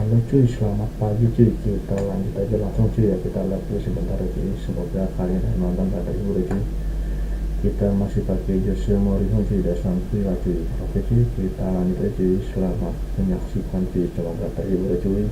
Halo cuy, selamat pagi cuy. Kita lanjut aja langsung cuy ya. Kita lihat dulu sebentar ya cuy. Semoga kalian yang nonton pada hibur ya cuy. Kita masih pakai jersey MOURINHO cuy, Aston cuy. Oke cuy, kita lanjut aja cuy. Selamat menyaksikan cuy. Semoga terhibur ya cuy.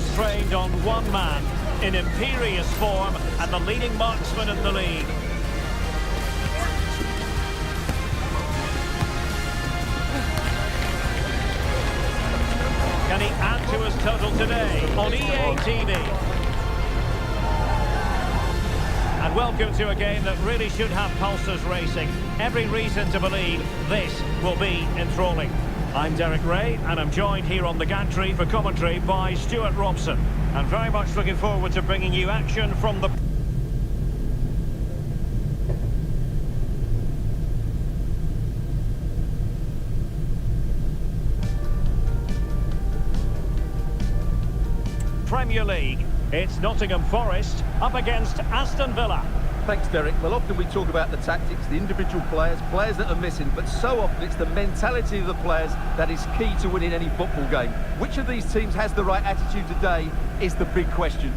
He's trained on one man in imperious form and the leading marksman in the league. Can he add to his total today on EA TV? And welcome to a game that really should have pulses racing. Every reason to believe this will be enthralling. I'm Derek Ray, and I'm joined here on the gantry for commentary by Stuart Robson. I'm very much looking forward to bringing you action from the... Premier League. It's Nottingham Forest up against Aston Villa. Thanks, Derek. Well, often we talk about the tactics, the individual players that are missing, but so often it's the mentality of the players that is key to winning any football game. Which of these teams has the right attitude today is the big question.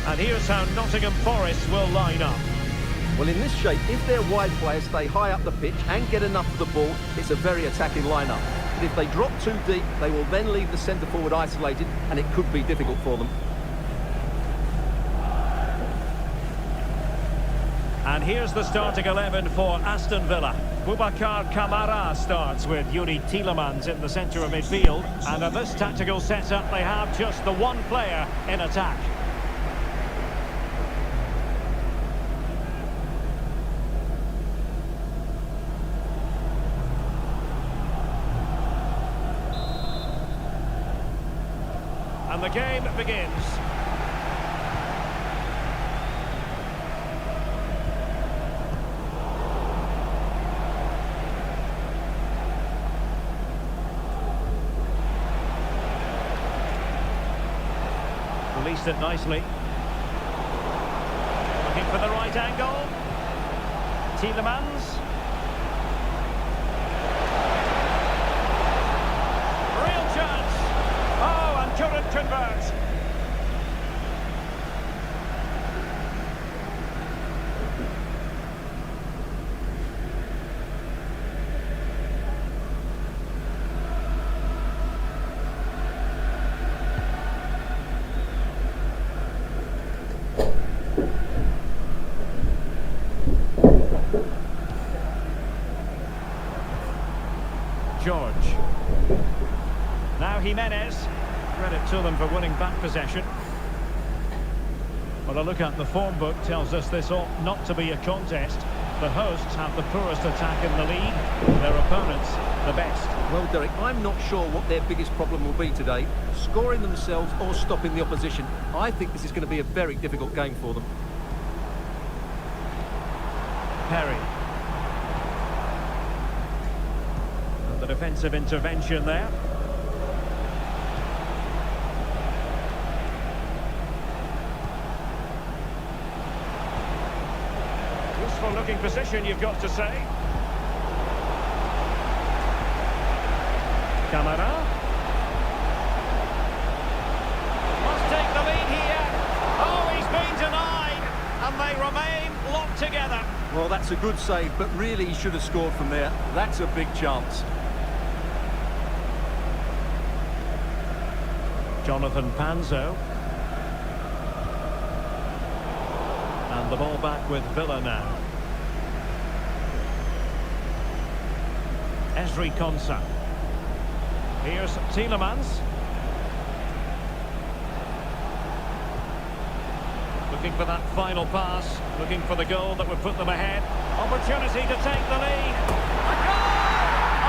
And here's how Nottingham Forest will line up. Well, in this shape, if their wide players stay high up the pitch and get enough of the ball, it's a very attacking lineup. But if they drop too deep, they will then leave the centre forward isolated, and it could be difficult for them. And here's the starting 11 for Aston Villa. Boubacar Kamara starts with Yuri Tielemans in the centre of midfield. And in this tactical setup, they have just the one player in attack. And the game begins. Released it nicely. Looking for the right angle. Tielemans. Real chance. Oh, and couldn't convert. George. Now Jimenez. Credit to them for winning back possession. Well, a look at the form book tells us this ought not to be a contest. The hosts have the poorest attack in the league. Their opponents, the best. Well, Derek, I'm not sure what their biggest problem will be today. Scoring themselves or stopping the opposition. I think this is going to be a very difficult game for them. Perry. And the defensive intervention there. Useful looking position, you've got to say. Kamara. Must take the lead here. Oh, he's been denied. And they remain locked together. Well, that's a good save, but really he should have scored from there. That's a big chance. Jonathan Panzo. And the ball back with Villa now. Ezri Konsa. Here's Tielemans. Looking for that final pass. Looking for the goal that would put them ahead. Opportunity to take the lead. A goal!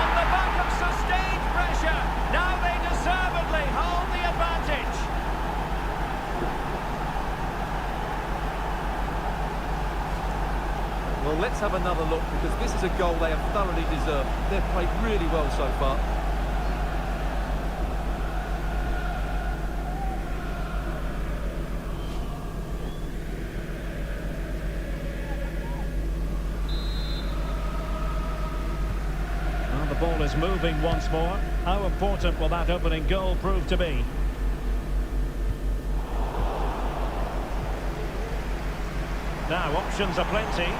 On the back of sustained pressure. Now they deservedly hold the advantage. Well, let's have another look, because this is a goal they have thoroughly deserved. They've played really well so far. Well, the ball is moving once more. How important will that opening goal prove to be? Now, options are plenty.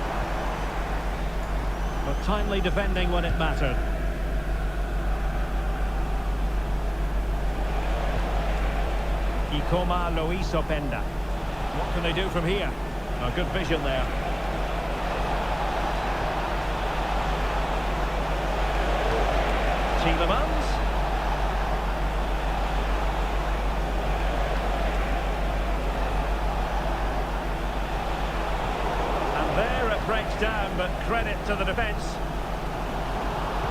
But timely defending when it mattered. Ikoma Luis Openda. What can they do from here? A good vision there. Tielemans. There it breaks down, but credit to the defence.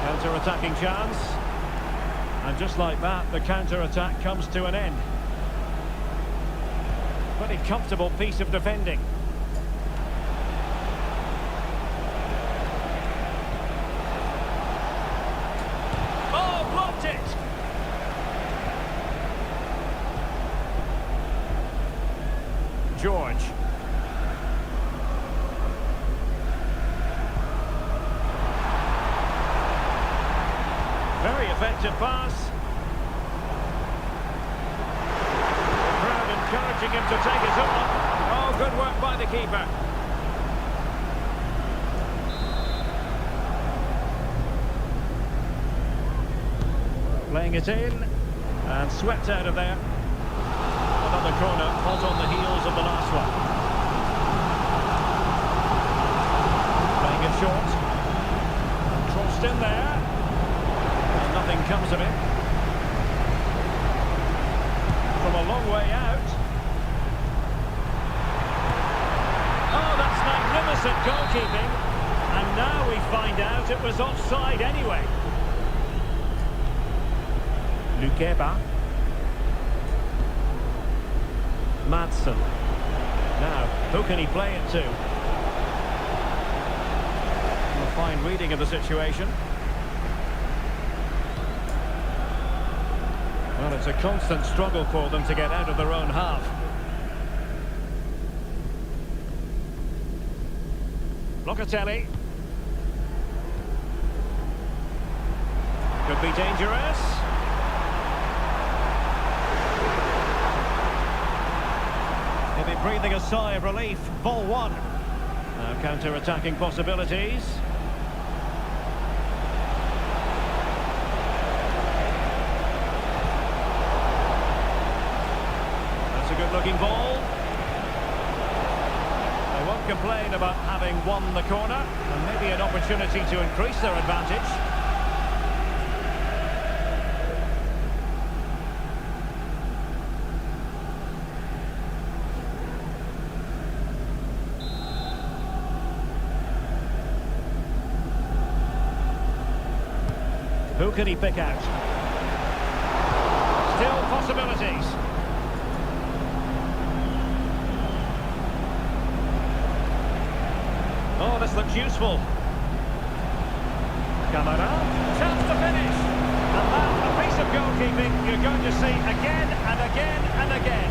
Counter-attacking chance. And just like that, the counter-attack comes to an end. Pretty comfortable piece of defending. Oh, blocked it! George. Very effective pass. The crowd encouraging him to take it on. Oh, good work by the keeper. Playing it in and swept out of there. Another corner, hot on the heels of the last one. Playing it short. Crossed in there. Nothing comes of it. From a long way out. Oh, that's magnificent goalkeeping. And now we find out it was offside anyway. Lukeba. Madsen. Now, who can he play it to? A fine reading of the situation. Well, it's a constant struggle for them to get out of their own half. Locatelli. Could be dangerous. He'll be breathing a sigh of relief. Ball one. Now counter-attacking possibilities. Good-looking ball. They won't complain about having won the corner, and maybe an opportunity to increase their advantage. Who can he pick out? Still possibilities. Oh, this looks useful. Camara, chance to finish. And that's a piece of goalkeeping you're going to see again and again and again.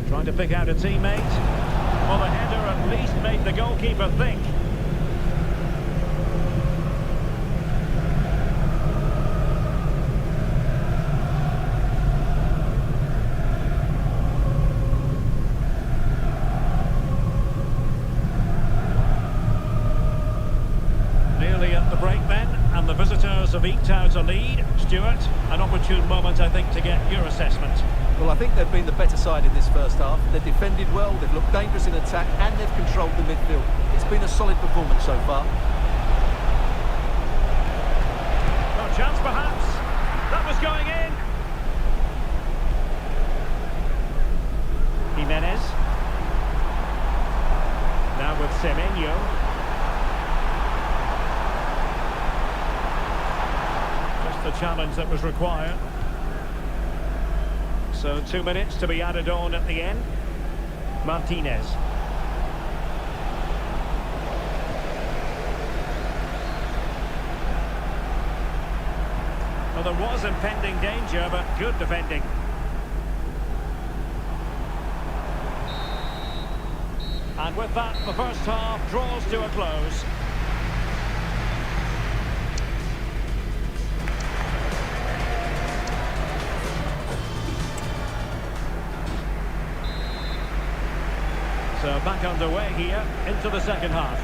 Trying to pick out a teammate. Well, the header at least made the goalkeeper think. Nearly at the break then, and the visitors have eked out a lead. Stuart, an opportune moment, I think, to get your assessment. Well, I think they've been the better side in this first half. They've defended well, they've looked dangerous in attack, and they've controlled the midfield. It's been a solid performance so far. No chance, perhaps. That was going in. Jimenez. Now with Semenyo. Just the challenge that was required. So 2 minutes to be added on at the end. Martinez. Well, there was impending danger, but good defending. And with that, the first half draws to a close. So back underway here into the second half.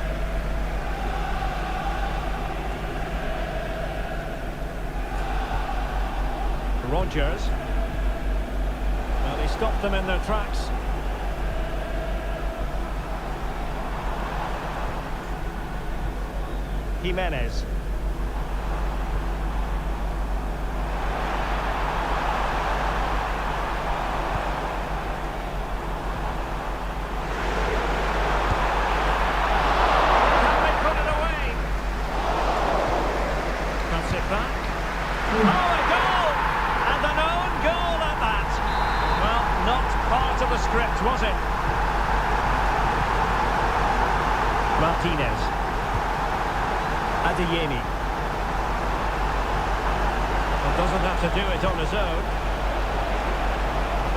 Rogers. Well, he stopped them in their tracks. Jimenez. Can they put it away? Cuts it back. Oh, a goal! And an own goal at that. Well, not part of the script, was it? Martinez. Adeyemi. Well, doesn't have to do it on his own.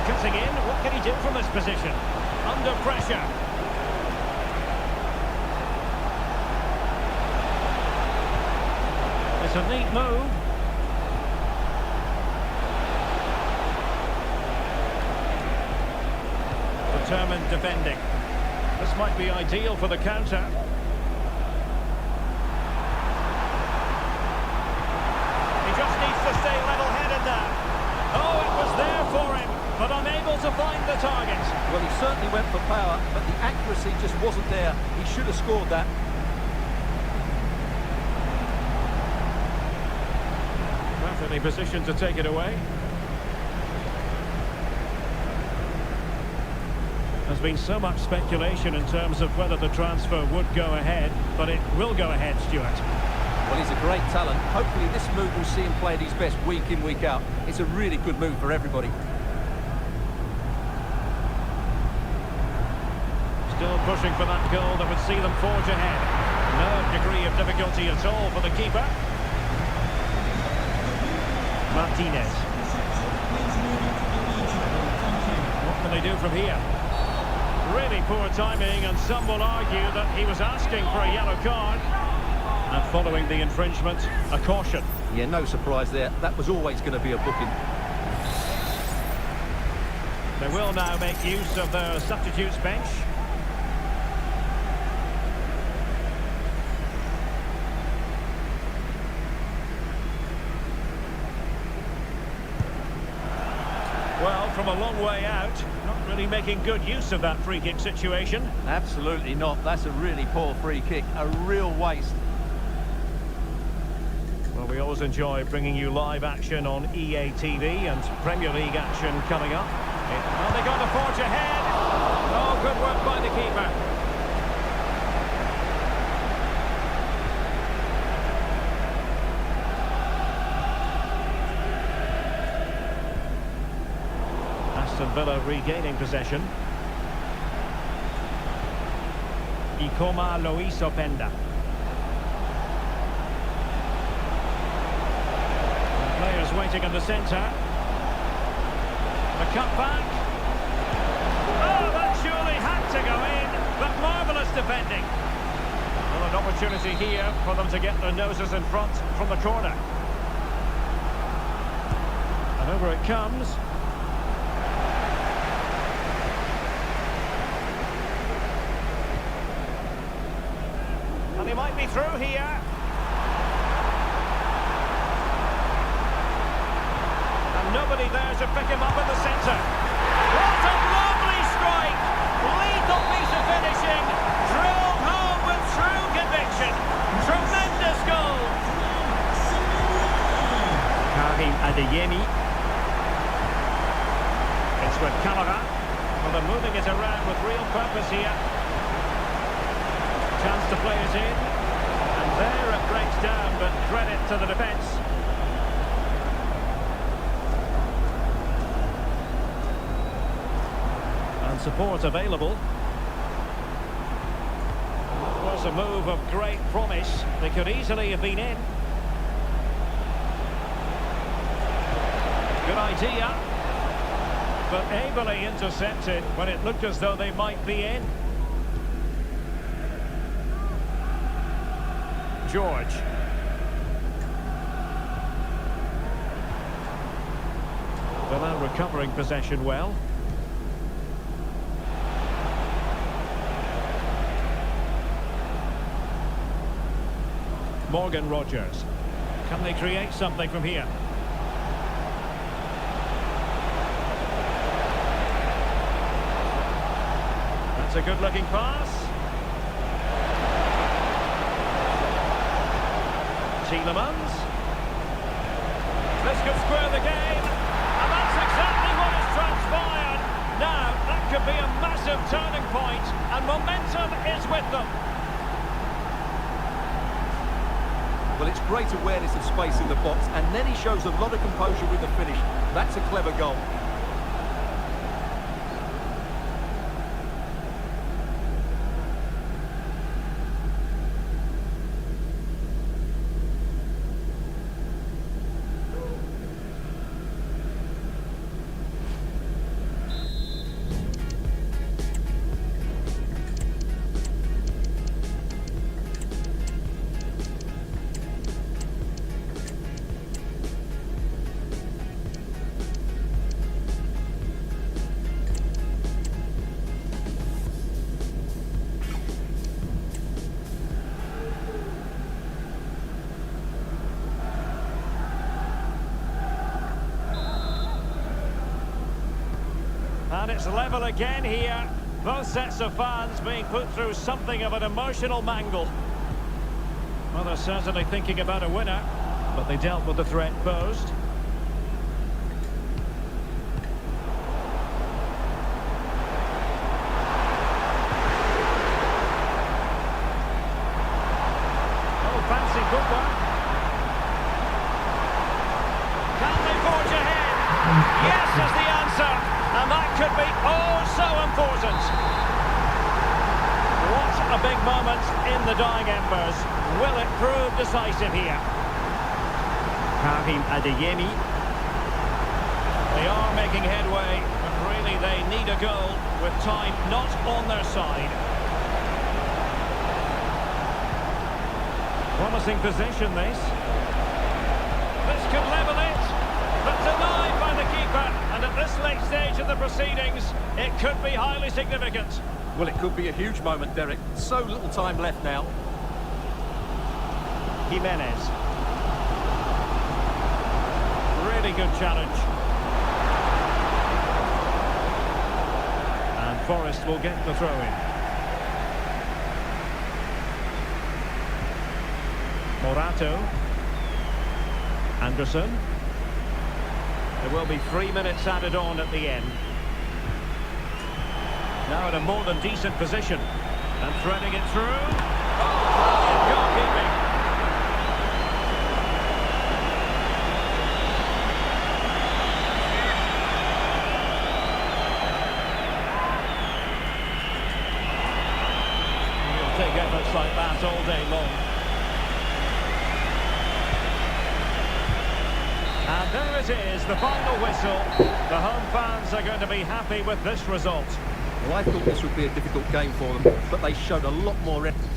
Cutting in, what can he do from this position? Under pressure. It's a neat move. Determined defending. This might be ideal for the counter. Stay level-headed now. Oh, it was there for him, but unable to find the target. Well, he certainly went for power, but the accuracy just wasn't there. He should have scored that. Perfectly positioned to take it away. There's been so much speculation in terms of whether the transfer would go ahead, but it will go ahead, Stuart. Well, he's a great talent. Hopefully this move will see him play at his best week in, week out. It's a really good move for everybody. Still pushing for that goal that would see them forge ahead. No degree of difficulty at all for the keeper. Martinez. What can they do from here? Really poor timing, and some will argue that he was asking for a yellow card. And following the infringement, a caution. Yeah, no surprise there. That was always going to be a booking. They will now make use of their substitutes bench. Well, from a long way out, not really making good use of that free kick situation. Absolutely not. That's a really poor free kick. A real waste. Well, we always enjoy bringing you live action on EA TV and Premier League action coming up. Well, they got to forge ahead. Oh, good work by the keeper. Aston Villa regaining possession. Ikoma Lois Openda. Players waiting in the centre. The cut back. Oh, that surely had to go in, but marvellous defending. Well, an opportunity here for them to get their noses in front from the corner. And over it comes. And he might be through here. Nobody there to pick him up in the centre. What a lovely strike! Lethal piece of finishing. Drilled home with true conviction. Tremendous goal. Karim Adeyemi. It's with Camara. Well, they're moving it around with real purpose here. Chance to play it in. And there it breaks down, but credit to the defence. And support available. It was a move of great promise. They could easily have been in. Good idea. But ably intercepted when it looked as though they might be in. George. Villa recovering possession well. Morgan Rogers. Can they create something from here? That's a good-looking pass. Tielemans. This could square the game. And that's exactly what has transpired. Now, that could be a massive turning point, and momentum is with them. Well, it's great awareness of space in the box, and then he shows a lot of composure with the finish. That's a clever goal. And it's level again here. Both sets of fans being put through something of an emotional mangle. Well, they're certainly thinking about a winner, but they dealt with the threat posed. Oh, fancy footwork. Can they forge ahead? Yes is the answer. And that could be oh so important. What a big moment in the dying embers. Will it prove decisive here? Karim Adeyemi. They are making headway, but really they need a goal with time not on their side. Promising position this. This could level it, but denied by the keeper. And at this late stage of the proceedings, it could be highly significant. Well, it could be a huge moment, Derek. So little time left now. Jimenez. Really good challenge. And Forest will get the throw-in. Morato. Anderson. There will be 3 minutes added on at the end. Now in a more than decent position. And threading it through. Oh, brilliant goalkeeping. He'll take efforts like that all day long. And there it is, the final whistle. The home fans are going to be happy with this result. Well, I thought this would be a difficult game for them, but they showed a lot more effort.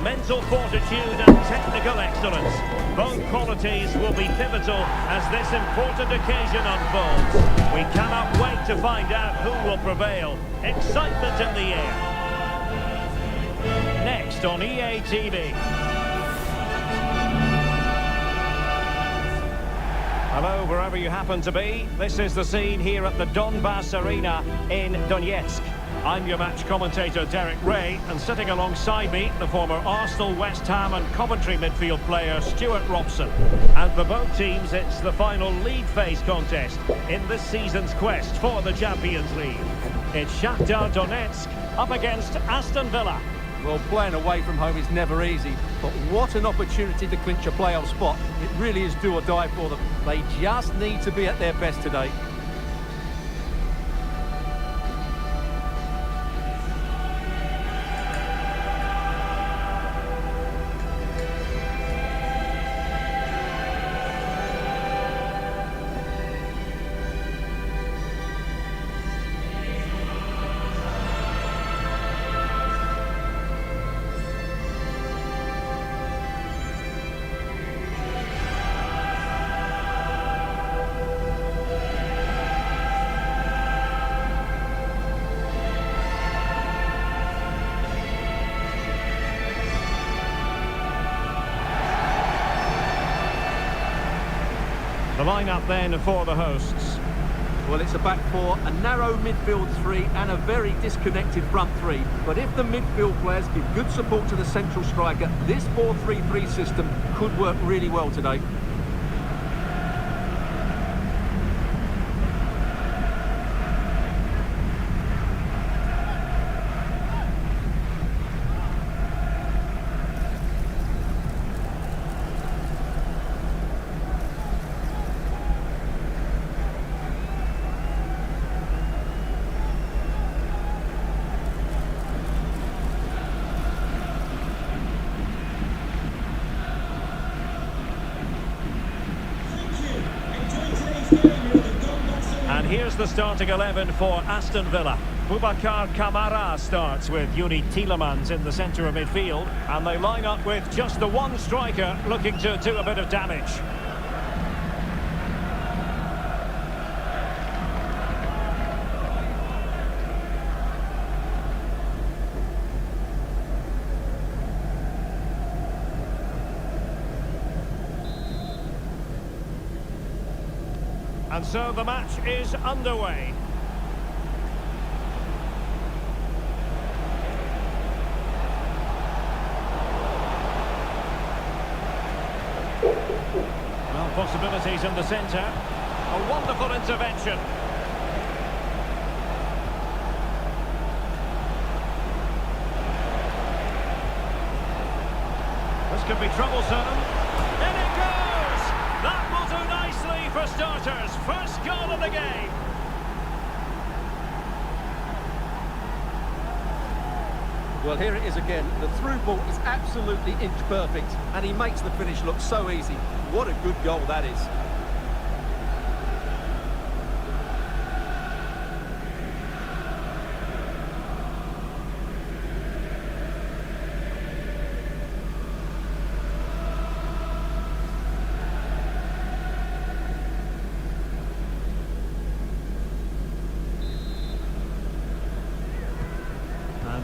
mental fortitude and technical excellence. Both qualities will be pivotal as this important occasion unfolds. We cannot wait to find out who will prevail. Excitement in the air. Next on EA TV. Hello, wherever you happen to be. This is the scene here at the Donbass Arena in Donetsk. I'm your match commentator, Derek Ray, and sitting alongside me, the former Arsenal, West Ham and Coventry midfield player, Stuart Robson. And for both teams, it's the final league phase contest in this season's quest for the Champions League. It's Shakhtar Donetsk up against Aston Villa. Well, playing away from home is never easy, but what an opportunity to clinch a playoff spot. It really is do or die for them. They just need to be at their best today. The lineup then for the hosts. Well, it's a back four, a narrow midfield three and a very disconnected front three. But if the midfield players give good support to the central striker, this 4-3-3 system could work really well today. And here's the starting 11 for Aston Villa. Boubacar Kamara starts with Yuri Tielemans in the centre of midfield, and they line up with just the one striker looking to do a bit of damage. And so the match is underway. Well, possibilities in the centre. A wonderful intervention. This could be troublesome. In it goes! That will do nicely for starters. First goal of the game. Well, here it is again. The through ball is absolutely inch perfect, and he makes the finish look so easy. What a good goal that is.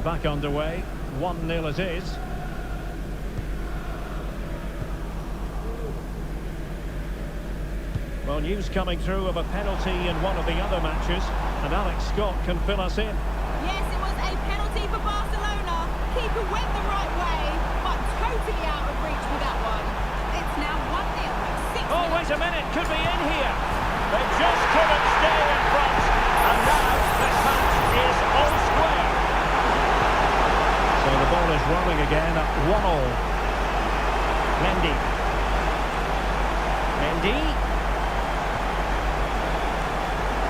Back underway, 1-0 it is. Well, news coming through of a penalty in one of the other matches, and Alex Scott can fill us in. Yes, it was a penalty for Barcelona. Keeper went the right way, but totally out of reach with that one. It's now 1-0 with 6 minutes. Oh, wait a minute, could be in here. They just couldn't stay in front, and now this match is all square. So the ball is rolling again at 1-1. Mendy.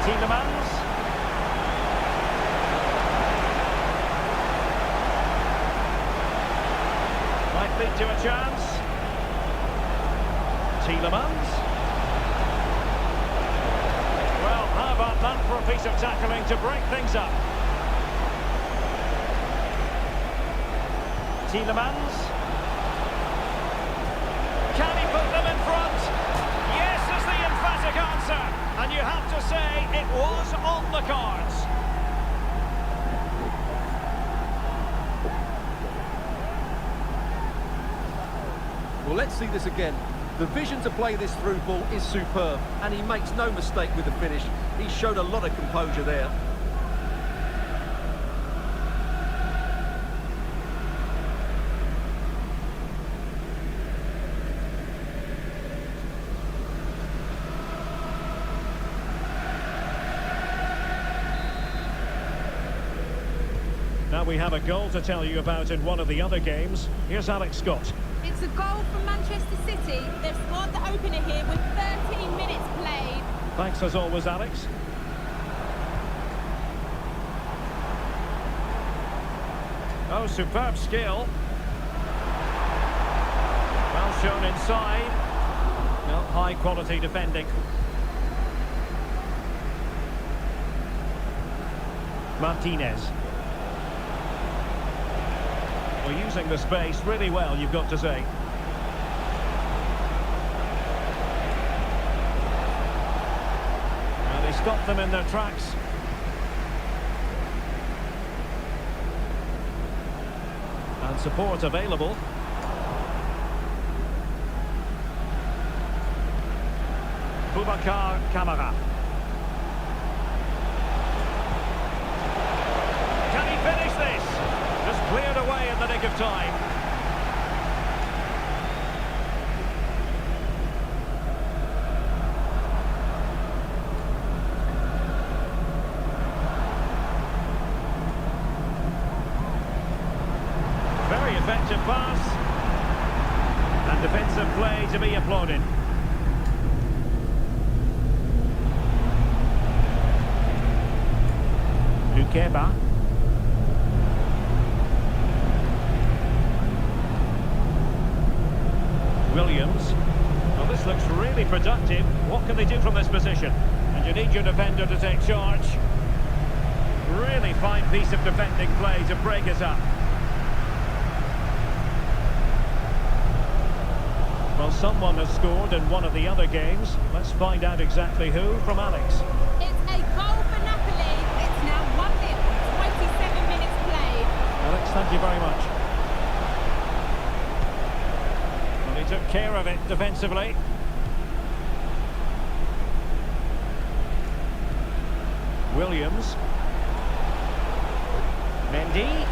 Tielemans. Might lead to a chance. Tielemans. Well, how about that for a piece of tackling to break things up? Tielemans. Can he put them in front? Yes is the emphatic answer. And you have to say it was on the cards. Well, let's see this again. The vision to play this through ball is superb, and he makes no mistake with the finish. He showed a lot of composure there. Now we have a goal to tell you about in one of the other games. Here's Alex Scott. It's a goal from Manchester City. They've scored the opener here with 13 minutes played. Thanks as always, Alex. Oh, superb skill. Well shown inside. No, high quality defending. Martinez. Well, using the space really well, you've got to say. And they stopped them in their tracks. And support available. Boubacar Kamara. Can he finish this? Just cleared away in the nick of time. Very effective pass. And defensive play to be applauded. Lukeba. Williams. Well, this looks really productive. What can they do from this position? And you need your defender to take charge. Really fine piece of defending play to break it up. Well, someone has scored in one of the other games. Let's find out exactly who from Alex. It's a goal for Napoli. It's now 1-0, 27 minutes played. Alex, thank you very much. Well, he took care of it defensively. Williams. Mendy.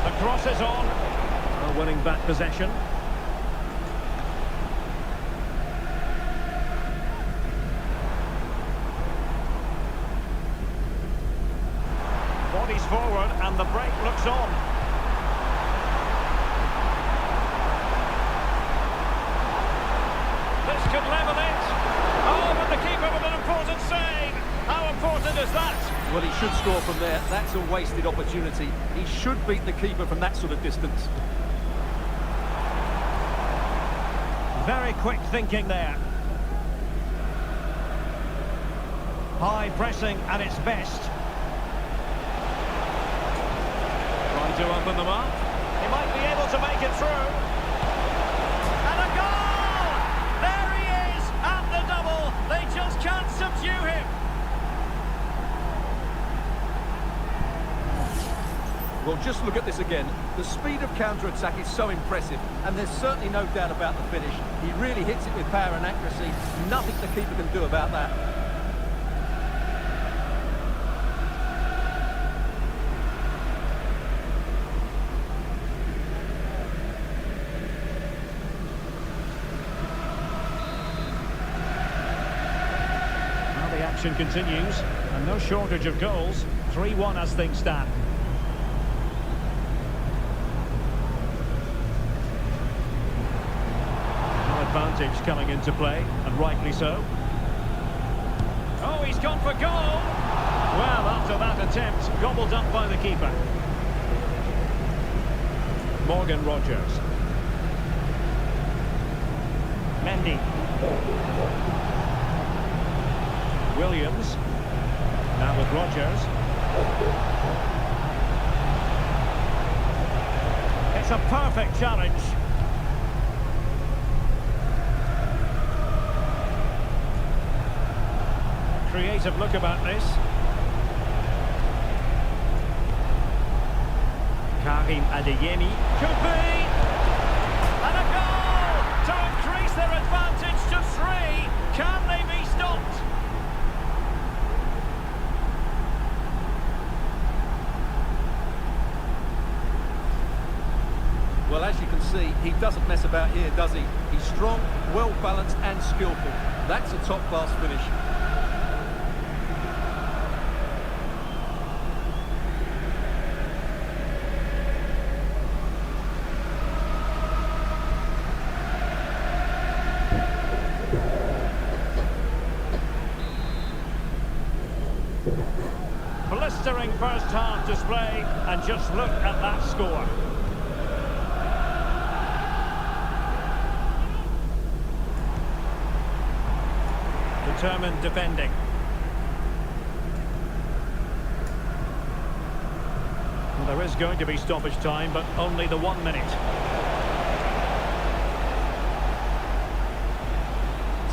The cross is on. Well, winning back possession. Bodies forward and the break looks on. This could level it. Oh, but the keeper with an important save. How important is that? Well, he should score from there. That's a wasted opportunity. He should beat the keeper from that sort of distance. Very quick thinking there. High pressing at its best. Trying to open them up. He might be able to make it through. And a goal! There he is at the double. They just can't subdue him. Well, just look at this again. The speed of counter-attack is so impressive, and there's certainly no doubt about the finish. He really hits it with power and accuracy. Nothing the keeper can do about that. Now the action continues, and no shortage of goals. 3-1 as things stand. Advantage coming into play, and rightly so. Oh, he's gone for goal! Well, after that attempt, gobbled up by the keeper. Morgan Rogers. Mendy. Williams. Now with Rogers. It's a perfect challenge. Creative look about this. Karim Adeyemi. Could be! And a goal to increase their advantage to 3. Can they be stopped? Well, as you can see, he doesn't mess about here, does he? He's strong, well-balanced and skillful. That's a top-class finish. Blistering first-half display, and just look at that score. Determined defending. Well, there is going to be stoppage time, but only the 1 minute.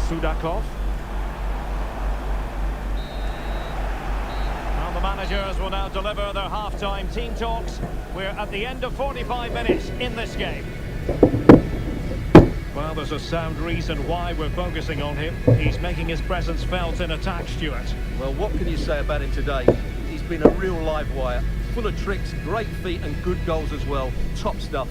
Sudakov. Well, the managers will now deliver their half-time team talks. We're at the end of 45 minutes in this game. Well, there's a sound reason why we're focusing on him. He's making his presence felt in attack, Stuart. Well, what can you say about him today? He's been a real live wire. Full of tricks, great feet and good goals as well. Top stuff.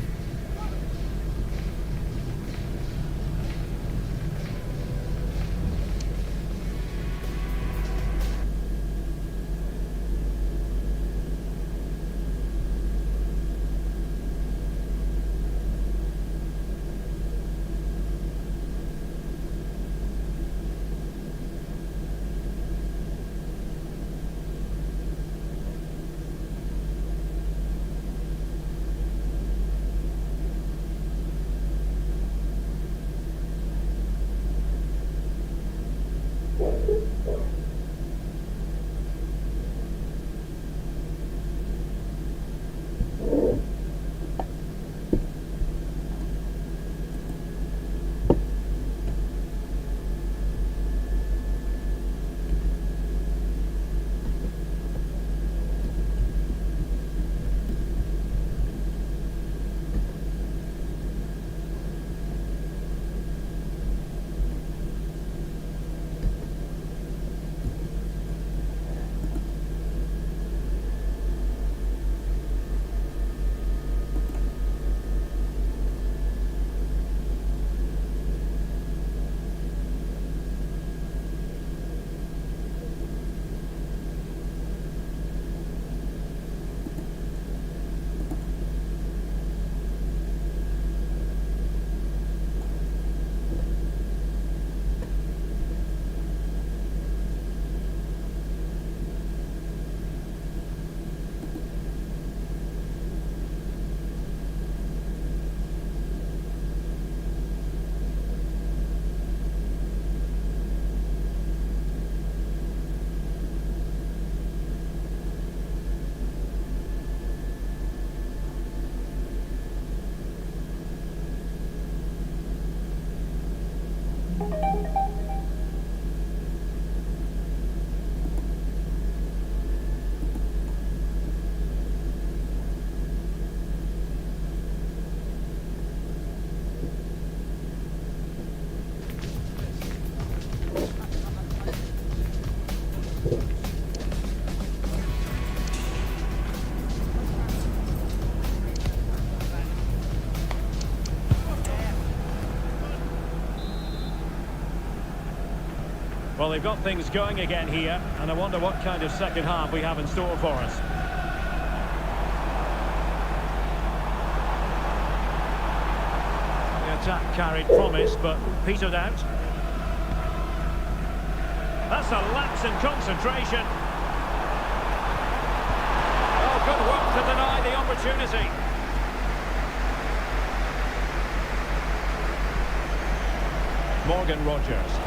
Well, they've got things going again here, and I wonder what kind of second half we have in store for us. The attack carried promise, but petered out. That's a lapse in concentration. Oh, good work to deny the opportunity. Morgan Rogers.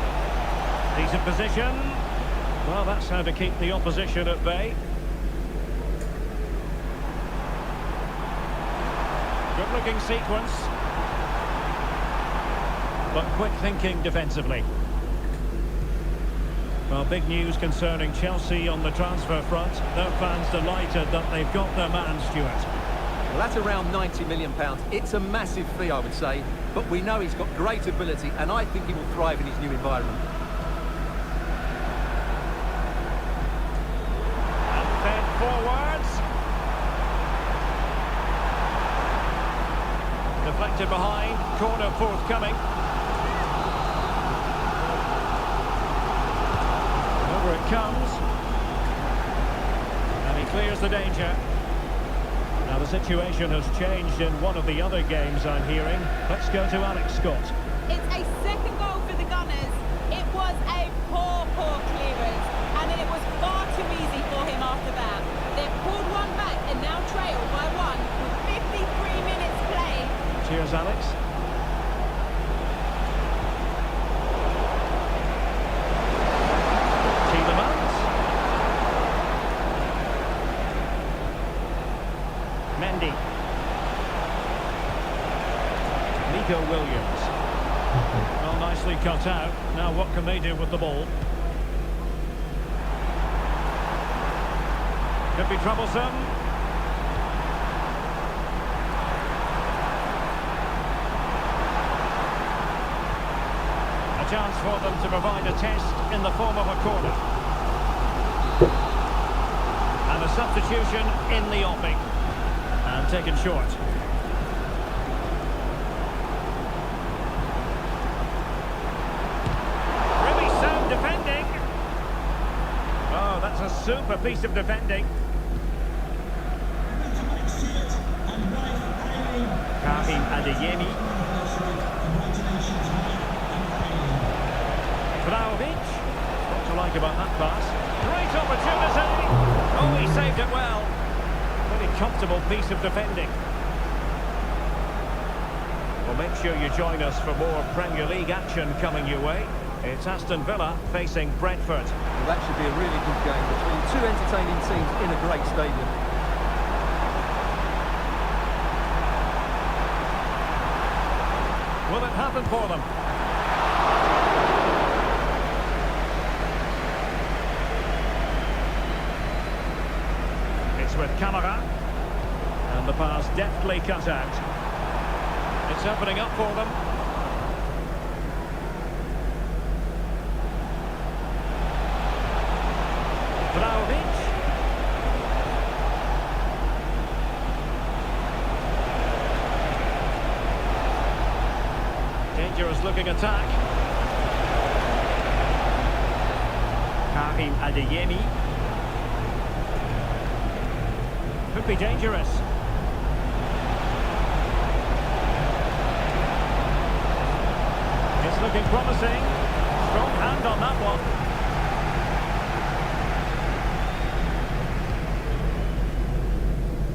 He's in position. Well, that's how to keep the opposition at bay. Good-looking sequence. But quick thinking defensively. Well, big news concerning Chelsea on the transfer front. Their fans delighted that they've got their man, Stuart. Well, that's around £90 million. It's a massive fee, I would say, but we know he's got great ability, and I think he will thrive in his new environment. And fed forwards. Deflected behind, corner forthcoming. Over it comes. And he clears the danger. Now the situation has changed in one of the other games, I'm hearing. Let's go to Alex Scott. It's a second goal for the Gunners. It was a poor clearance, and it was far too easy for him after that. They've pulled one back and now trail by one with 53 minutes played. Cheers, Alex. Mendy. Nico Williams. Well, nicely cut out. Now what can they do with the ball? Could be troublesome. A chance for them to provide a test in the form of a corner. And a substitution in the offing. And taken short. Really sound defending. Oh, that's a super piece of defending. Karim Adeyemi. Vlahovic. What to like about that pass? Great opportunity. Oh, he saved it well. Very comfortable piece of defending. Well, make sure you join us for more Premier League action coming your way. It's Aston Villa facing Brentford. Well, that should be a really good game between two entertaining teams in a great stadium. Will it happen for them? It's with Camara. And the pass deftly cut out. It's opening up for them. Vlahovic. Dangerous looking attack. Karim Adeyemi. Could be dangerous. It's looking promising. Strong hand on that one.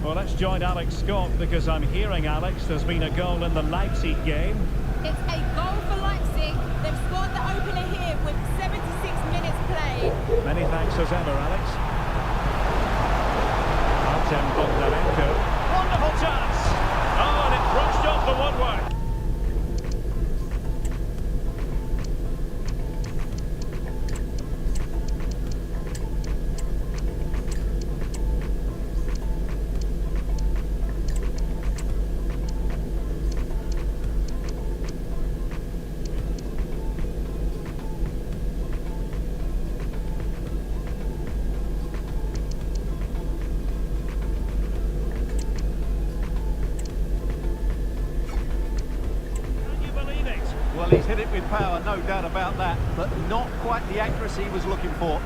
Well, let's join Alex Scott because I'm hearing, Alex, there's been a goal in the Leipzig game. It's a goal for Leipzig. They've scored the opener here with 76 minutes played. Many thanks as ever, Alex. Artem Bondarenko. Wonderful chance. Oh, and it brushed off the woodwork. Well, he's hit it with power, no doubt about that, but not quite the accuracy he was looking for.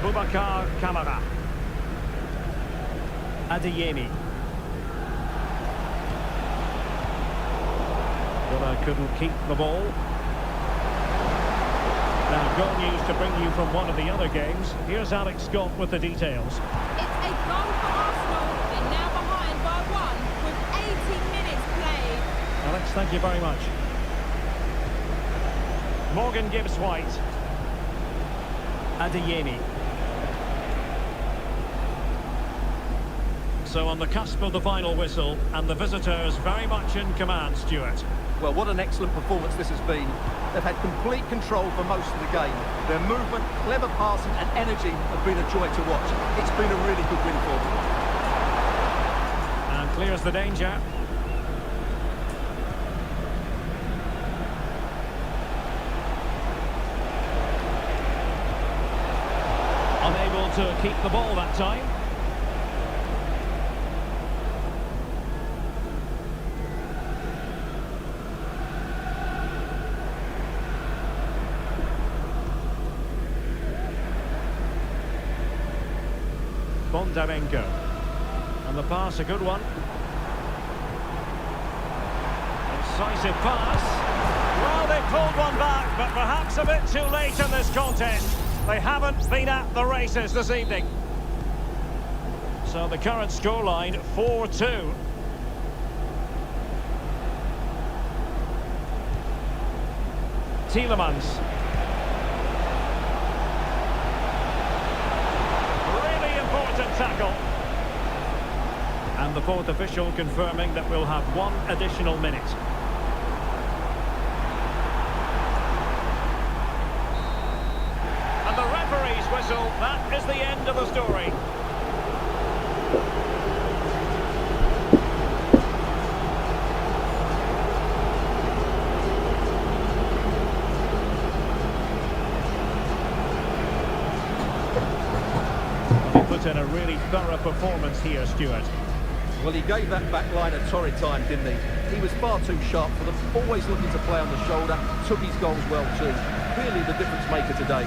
Boubacar Kamara. Adeyemi. Villa couldn't keep the ball. Now goal news to bring you from one of the other games. Here's Alex Scott with the details. It's a goal for Arsenal. They're now behind by 1 with 80 minutes played. Alex, thank you very much. Morgan Gibbs White. Adeyemi. So on the cusp of the final whistle, and the visitors very much in command, Stuart. Well, what an excellent performance this has been. They've had complete control for most of the game. Their movement, clever passing and energy have been a joy to watch. It's been a really good win for them. And clears the danger. Unable to keep the ball that time. Bondarenko. And the pass, a good one. Incisive pass. Well, they pulled one back, but perhaps a bit too late in this contest. They haven't been at the races this evening. So the current scoreline, 4-2. Tielemans. Tackle. And the fourth official confirming that we'll have 1 additional minute. And the referee's whistle, that is the end of the story. In a really thorough performance here, Stuart. Well, he gave that back line a torrid time, didn't he? He was far too sharp for them, always looking to play on the shoulder, took his goals well too. Clearly the difference maker today.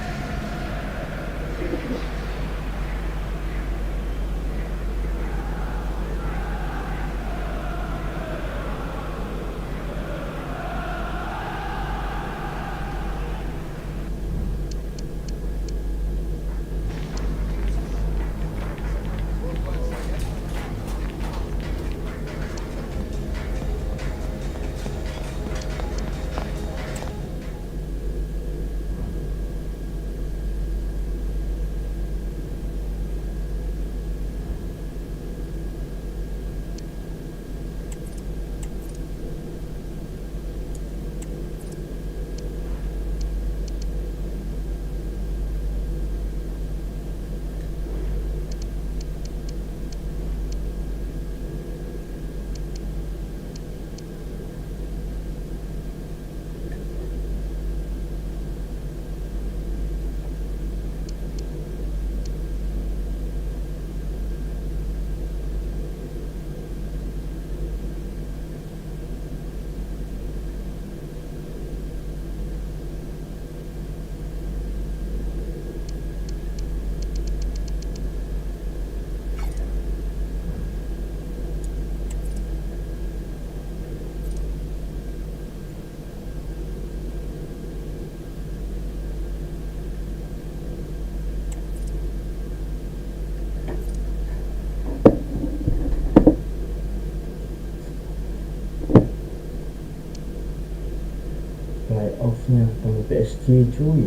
Playoff-nya ketemu PSG cuy.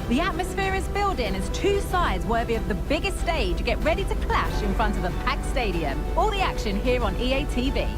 The atmosphere is building as two sides worthy of the biggest stage get ready to clash in front of a packed stadium. All the action here on EA TV.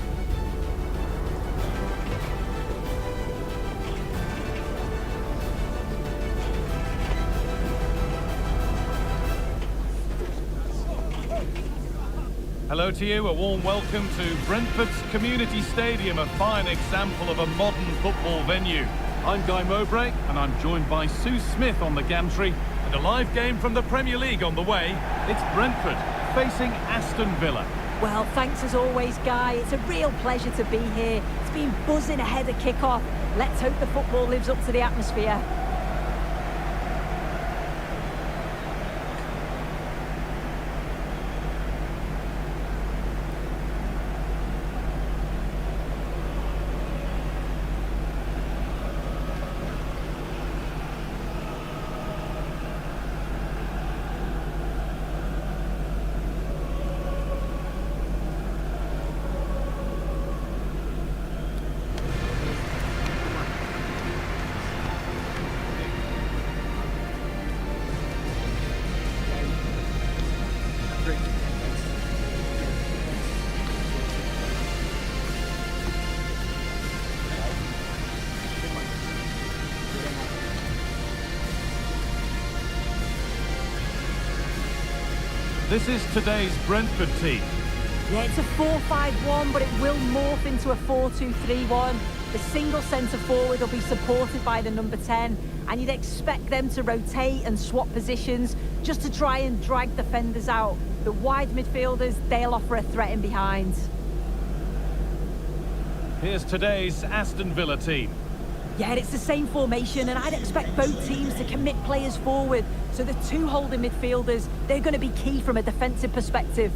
Hello to you, a warm welcome to Brentford's Community Stadium, a fine example of a modern football venue. I'm Guy Mowbray, and I'm joined by Sue Smith on the gantry, and a live game from the Premier League on the way. It's Brentford facing Aston Villa. Well, thanks as always, Guy. It's a real pleasure to be here. It's been buzzing ahead of kick-off. Let's hope the football lives up to the atmosphere. This is today's Brentford team. Yeah, it's a 4-5-1, but it will morph into a 4-2-3-1. The single centre-forward will be supported by the number 10, and you'd expect them to rotate and swap positions just to try and drag defenders out. The wide midfielders, they'll offer a threat in behind. Here's today's Aston Villa team. Yeah, it's the same formation, and I'd expect both teams to commit players forward. So the two holding midfielders, they're going to be key from a defensive perspective.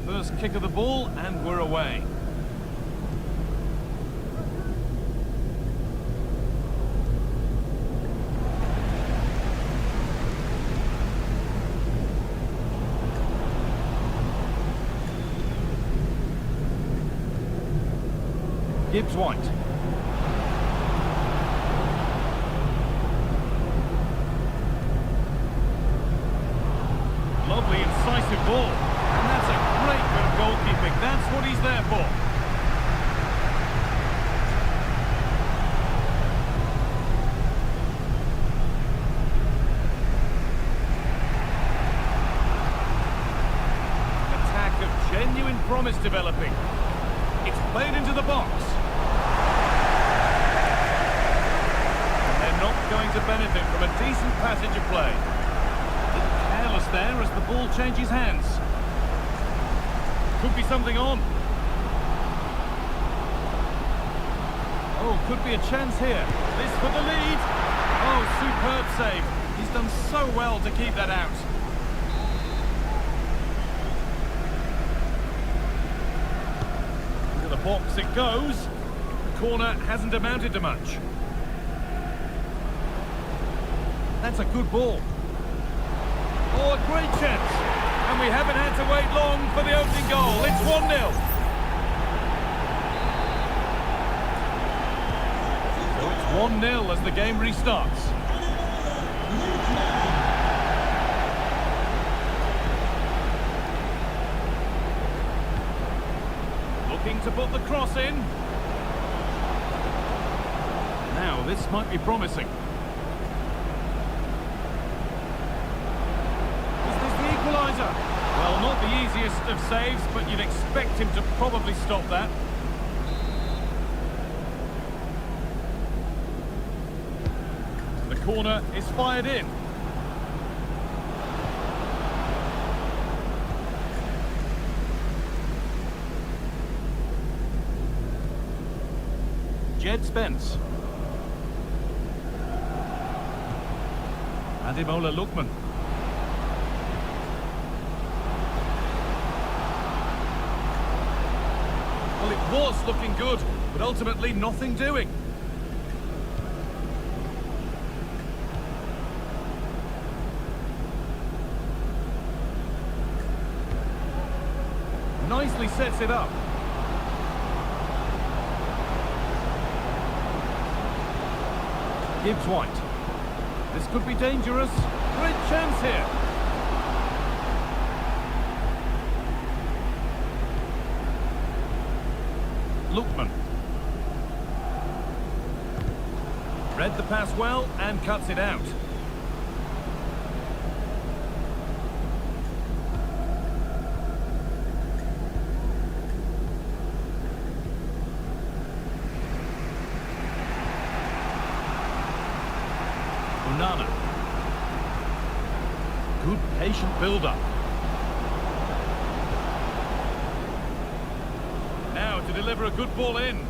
First kick of the ball, and we're away. Gibbs White. Lovely, incisive ball. And that's a great bit of goalkeeping. That's what he's there for. An attack of genuine promise developing. It's played into the box. They're not going to benefit from a decent passage of play. A little careless there as the ball changes hands. Could be something on. Oh, could be a chance here. This for the lead. Oh, superb save. He's done so well to keep that out. Into the box it goes. The corner hasn't amounted to much. That's a good ball. Oh, a great chance. And we haven't had to wait long for the opening goal. It's 1-0. So it's 1-0 as the game restarts. Looking to put the cross in. Now, this might be promising. Well, not the easiest of saves, but you'd expect him to probably stop that. The corner is fired in. Jed Spence. Ademola Lookman. Well, it was looking good, but ultimately nothing doing. Nicely sets it up. Gibbs White. This could be dangerous. Great chance here. Lookman. Read the pass well and cuts it out. Onana. Good patient build-up. Now to deliver a good ball in.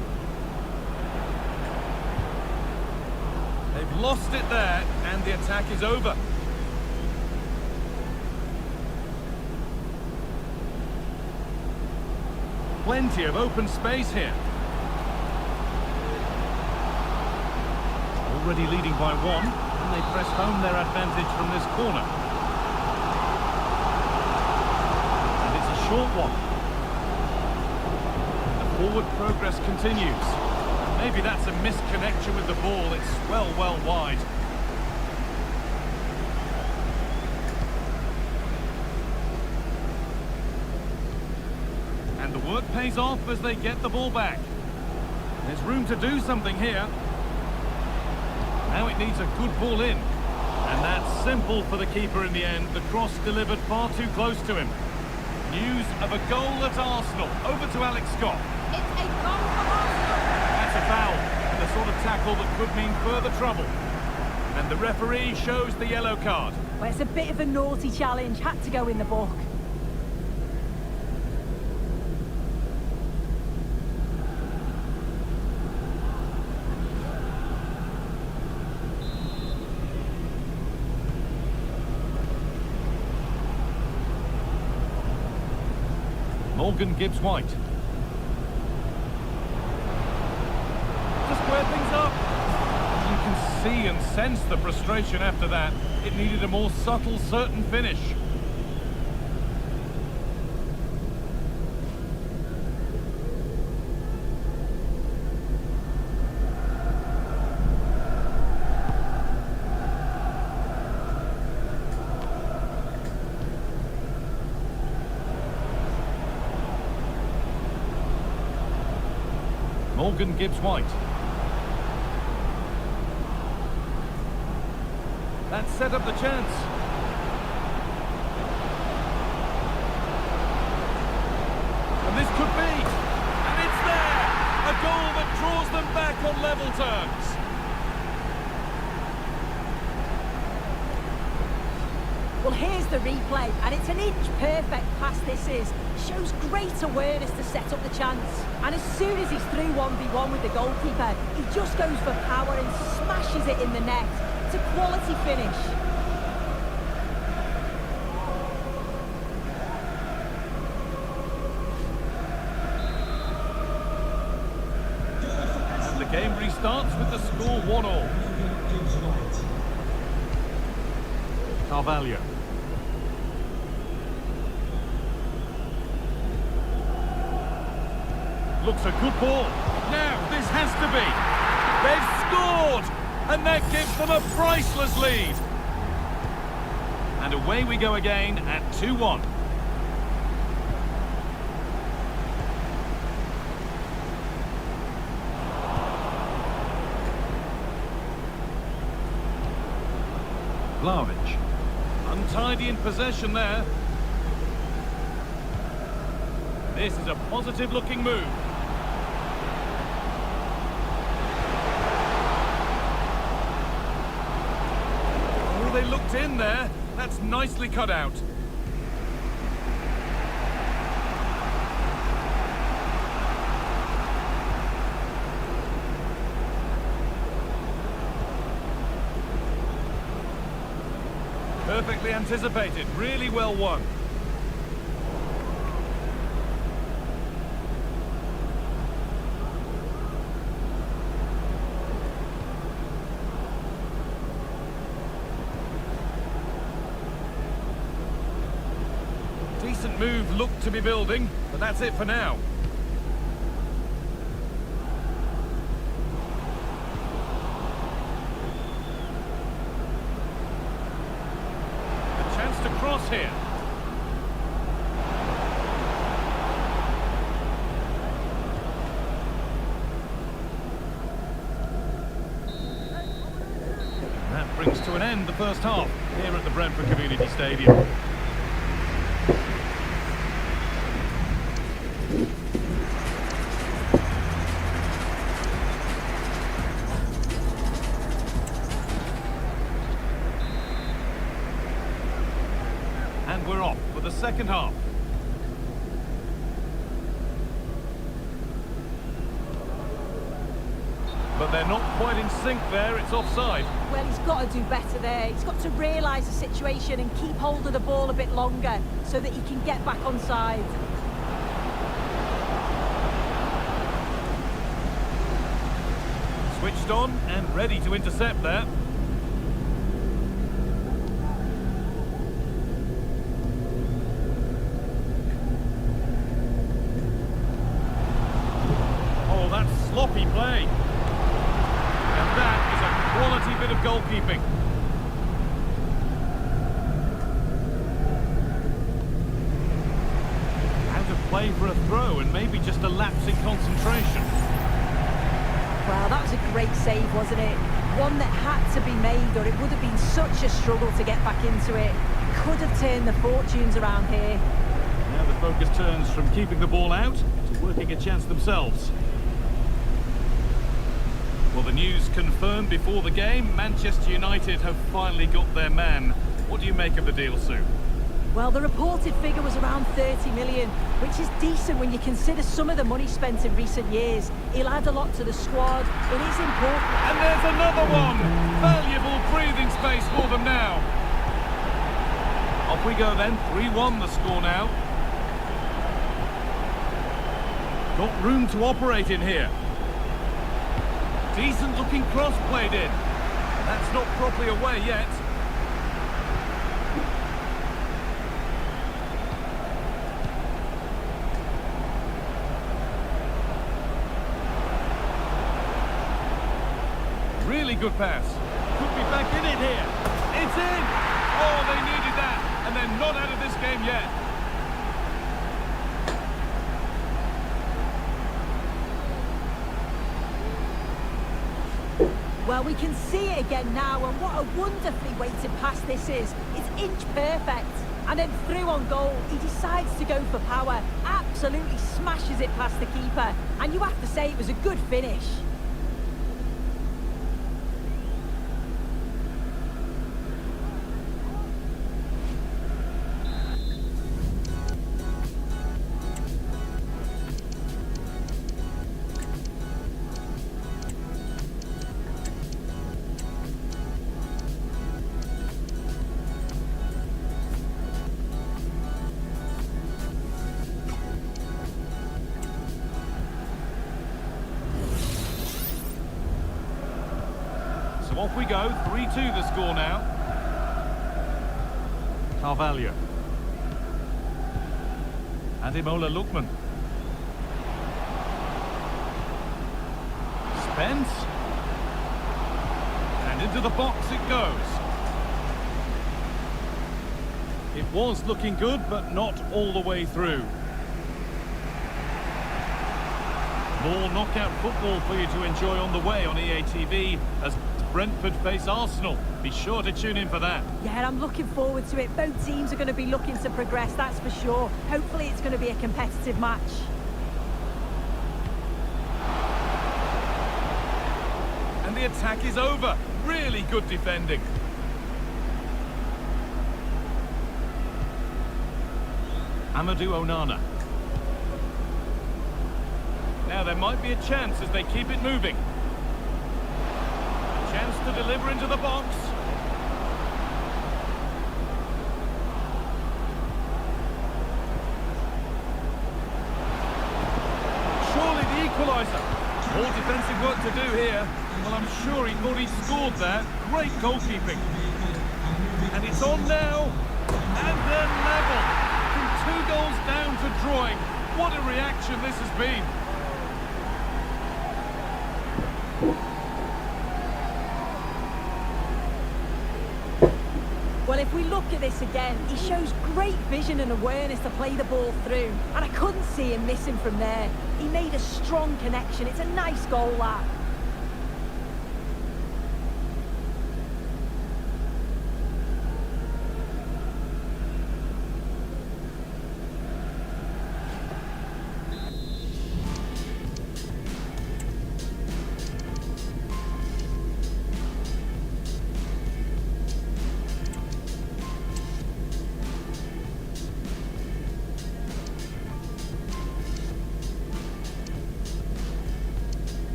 They've lost it there, and the attack is over. Plenty of open space here. Already leading by one, and they press home their advantage from this corner. And it's a short one. The forward progress continues. Maybe that's a misconnection with the ball. It's well wide. And the work pays off as they get the ball back. There's room to do something here. Now it needs a good ball in. And that's simple for the keeper in the end. The cross delivered far too close to him. News of a goal at Arsenal. Over to Alex Scott. It's a goal for Arsenal. That's a foul. The sort of tackle that could mean further trouble. And the referee shows the yellow card. Well, it's a bit of a naughty challenge. Had to go in the book. Morgan Gibbs White. To square things up. You can see and sense the frustration after that. It needed a more subtle, certain finish. Morgan Gibbs White. That set up the chance. And this could be. And it's there! A goal that draws them back on level terms. Well, here's the replay, and it's an inch-perfect pass this is. Shows great awareness to set up the chance. And as soon as he's through 1v1 with the goalkeeper, he just goes for power and smashes it in the net. It's a quality finish. And the game restarts with the score 1-1. Carvalho. Looks a good ball. Now, this has to be. They've scored! And that gives them a priceless lead. And away we go again at 2-1. Vlahovic. Untidy in possession there. This is a positive-looking move. Oh, they looked in there. That's nicely cut out. Perfectly anticipated, really well won. move looked to be building, but that's it for now. A chance to cross here. That brings to an end the first half here at the Brentford Community Stadium. And we're off for the second half. But they're not quite in sync there, it's offside. Well, he's got to do better there. He's got to realise the situation and keep hold of the ball a bit longer so that he can get back onside. Switched on and ready to intercept there. Oh, that's sloppy play. And that is a quality bit of goalkeeping. Out of play for a throw and maybe just a lapse in concentration. Well, that was a great save, wasn't it? One that had to be made, or it would have been such a struggle to get back into it. Could have turned the fortunes around here. Now the focus turns from keeping the ball out to working a chance themselves. Well, the news confirmed before the game, Manchester United have finally got their man. What do you make of the deal, Sue? Well, the reported figure was around 30 million, which is decent when you consider some of the money spent in recent years. He'll add a lot to the squad. It is important. And there's another one! Valuable breathing space for them now. Off we go then, 3-1 the score now. Got room to operate in here. Decent looking cross played in. That's not properly away yet. Really good pass. Could be back in it here. It's in! Oh, they needed that. And they're not out of this game yet. Well, we can see it again now, and what a wonderfully weighted pass this is. It's inch perfect. And then through on goal, he decides to go for power. Absolutely smashes it past the keeper. And you have to say it was a good finish. So off we go, 3-2 the score now. Carvalho. Ademola Lookman. Spence. And into the box it goes. It was looking good, but not all the way through. More knockout football for you to enjoy on the way on EA TV as Brentford face Arsenal. Be sure to tune in for that. Yeah, I'm looking forward to it. Both teams are going to be looking to progress, that's for sure. Hopefully it's going to be a competitive match. And the attack is over. Really good defending. Amadou Onana. Now there might be a chance as they keep it moving. A chance to deliver into the box. Surely the equaliser. More defensive work to do here. Well, I'm sure he thought he scored there. Great goalkeeping. And it's on now. And they're level. 2 goals down to drawing. What a reaction this has been. Well, if we look at this again, he shows great vision and awareness to play the ball through. And I couldn't see him missing from there. He made a strong connection. It's a nice goal, that.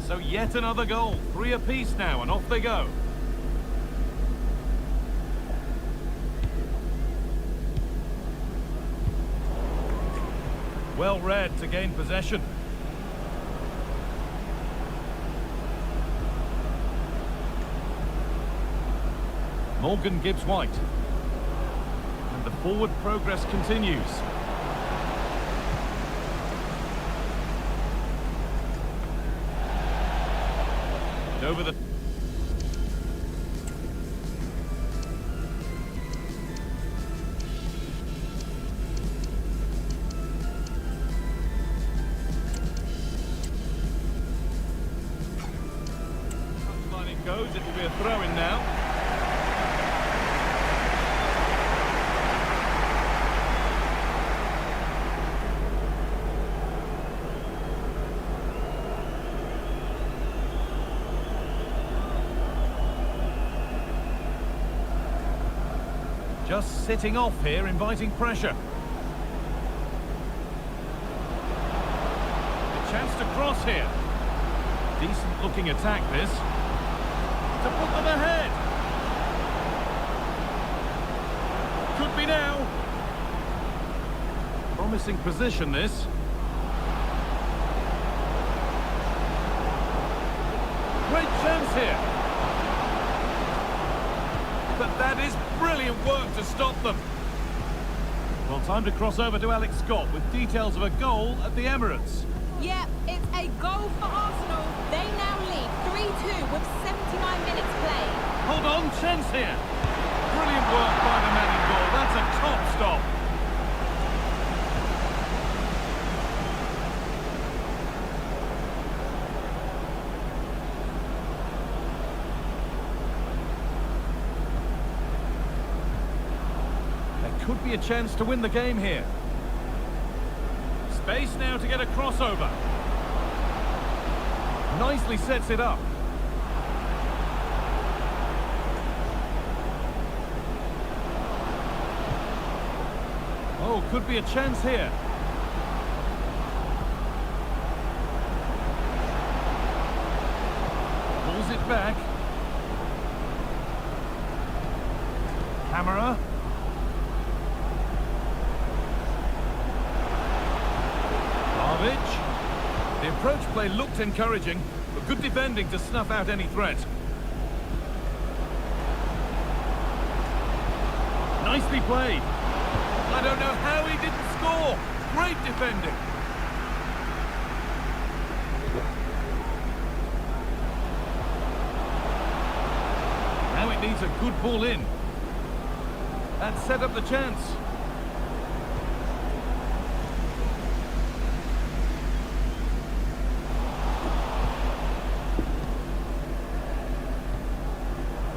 So yet another goal. 3 apiece now, and off they go. Well read to gain possession. Morgan Gibbs White. And the forward progress continues. And over the... Touchline it goes, it will be a throw-in now. Just sitting off here, inviting pressure. A chance to cross here. Decent looking attack this. To put them ahead. Could be now. Promising position this. Great chance here. But that is brilliant work to stop them. Well, time to cross over to Alex Scott with details of a goal at the Emirates. Yeah, it's a goal for Arsenal. They now lead 3-2 with 79 minutes played. Hold on, chance here. Brilliant work by the man in goal. That's a top stop. Could be a chance to win the game here. Space now to get a crossover. Nicely sets it up. Oh, could be a chance here. Pulls it back. Camera. The approach play looked encouraging, but good defending to snuff out any threat. Nicely played. I don't know how he didn't score. Great defending. Now it needs a good ball in. That set up the chance.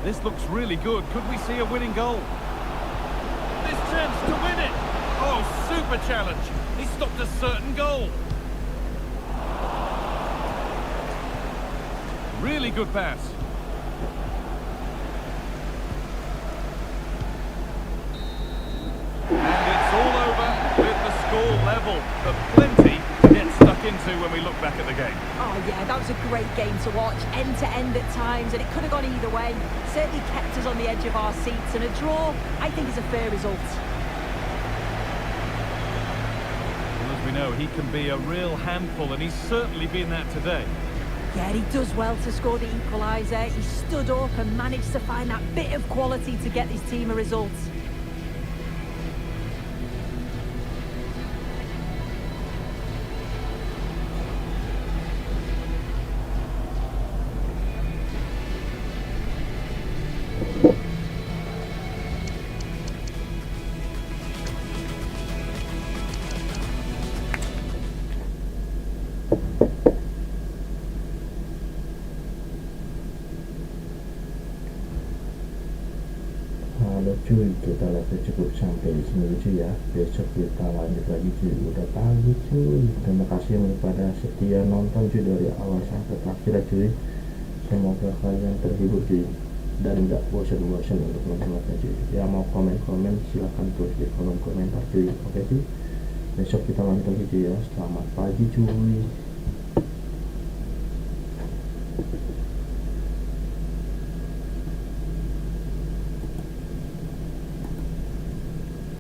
This looks really good. Could we see a winning goal? This chance to win it. Oh, super challenge. He stopped a certain goal. Really good pass. And it's all over. to when we look back at the game? Oh yeah, that was a great game to watch, end to end at times, and it could have gone either way. Certainly kept us on the edge of our seats, and a draw, I think, is a fair result. Well, as we know, he can be a real handful, and he's certainly been that today. Yeah, he does well to score the equaliser. He stood up and managed to find that bit of quality to get his team a result. Halo cuy, kita live cukup sampai di sini cuy ya. Besok kita lanjut lagi cuy. Udah pagi cuy. Terima kasih kepada setia nonton cuy dari awal sampai akhir ya cuy. Semoga kalian terhibur cuy dan nggak bosan-bosan untuk nontonnya cuy. Ya mau komen-komen silahkan tulis di kolom komentar cuy. Oke cuy. Besok kita lanjut lagi cuy ya. Selamat pagi cuy.